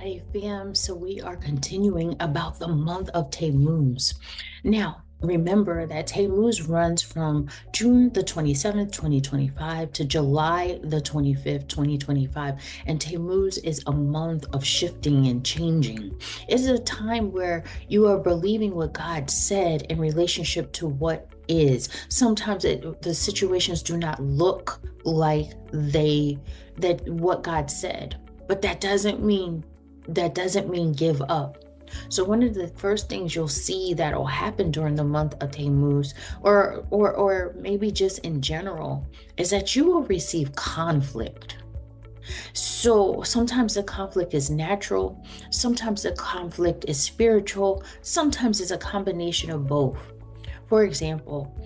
Hi, fam. So we are continuing about the month of Tammuz. Now, remember that Tammuz runs from June the 27th, 2025 to July the 25th, 2025. And Tammuz is a month of shifting and changing. It is a time where you are believing what God said in relationship to what is. Sometimes the situations do not look like that what God said. But that doesn't mean give up. So one of the first things you'll see that'll happen during the month of Tammuz, or maybe just in general, is that you will receive conflict. So sometimes the conflict is natural, sometimes the conflict is spiritual, sometimes it's a combination of both. For example,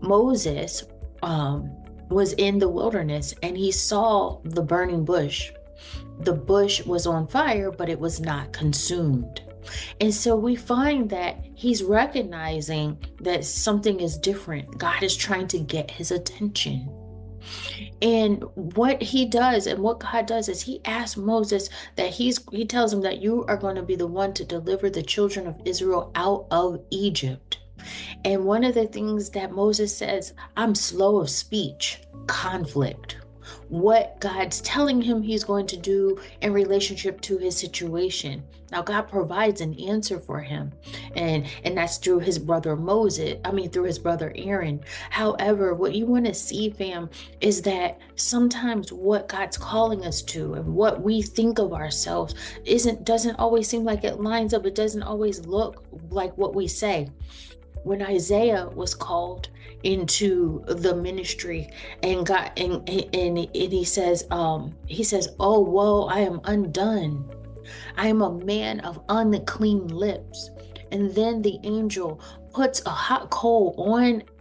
Moses was in the wilderness and he saw the burning bush. The bush was on fire, but it was not consumed. And so we find that he's recognizing that something is different. God is trying to get his attention. And what he does and what God does is he asks Moses that he tells him that you are going to be the one to deliver the children of Israel out of Egypt. And one of the things that Moses says, I'm slow of speech, conflict. What God's telling him he's going to do in relationship to his situation. Now God provides an answer for him, and that's through his brother through his brother Aaron. However, what you want to see, fam, is that sometimes what God's calling us to and what we think of ourselves doesn't always seem like it lines up. It doesn't always look like what we say. When Isaiah was called into the ministry and he says, oh, woe, I am undone. I am a man of unclean lips. And then the angel puts a hot coal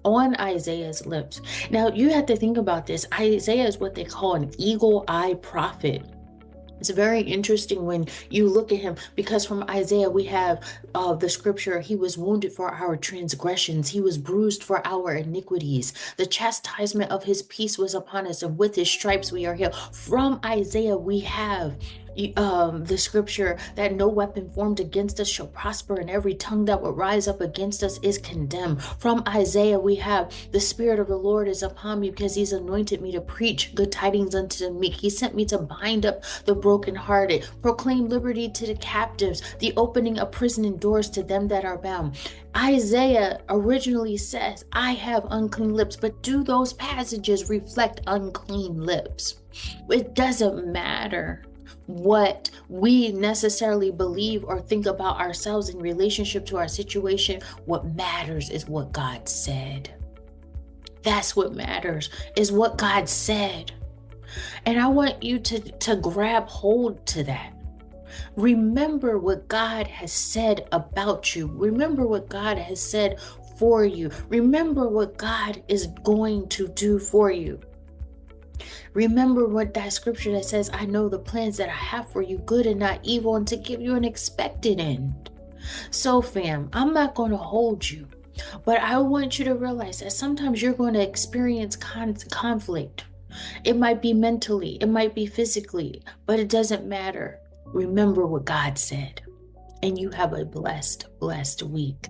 on Isaiah's lips. Now you have to think about this. Isaiah is what they call an eagle-eye prophet. It's very interesting when you look at him, because from Isaiah we have the scripture, he was wounded for our transgressions, he was bruised for our iniquities. The chastisement of his peace was upon us, and with his stripes we are healed. From Isaiah we have the scripture that no weapon formed against us shall prosper, and every tongue that would rise up against us is condemned. From Isaiah we have the Spirit of the Lord is upon me, because he's anointed me to preach good tidings unto the meek. He sent me to bind up the brokenhearted, proclaim liberty to the captives, the opening of prison doors to them that are bound. Isaiah originally says, I have unclean lips, but do those passages reflect unclean lips? It doesn't matter what we necessarily believe or think about ourselves in relationship to our situation. What matters is what God said. That's what matters, is what God said. And I want you to grab hold to that. Remember what God has said about you. Remember what God has said for you. Remember what God is going to do for you. Remember what that scripture that says, I know the plans that I have for you, good and not evil, and to give you an expected end. So fam, I'm not going to hold you, but I want you to realize that sometimes you're going to experience conflict. It might be mentally, it might be physically, but it doesn't matter. Remember what God said, and you have a blessed week.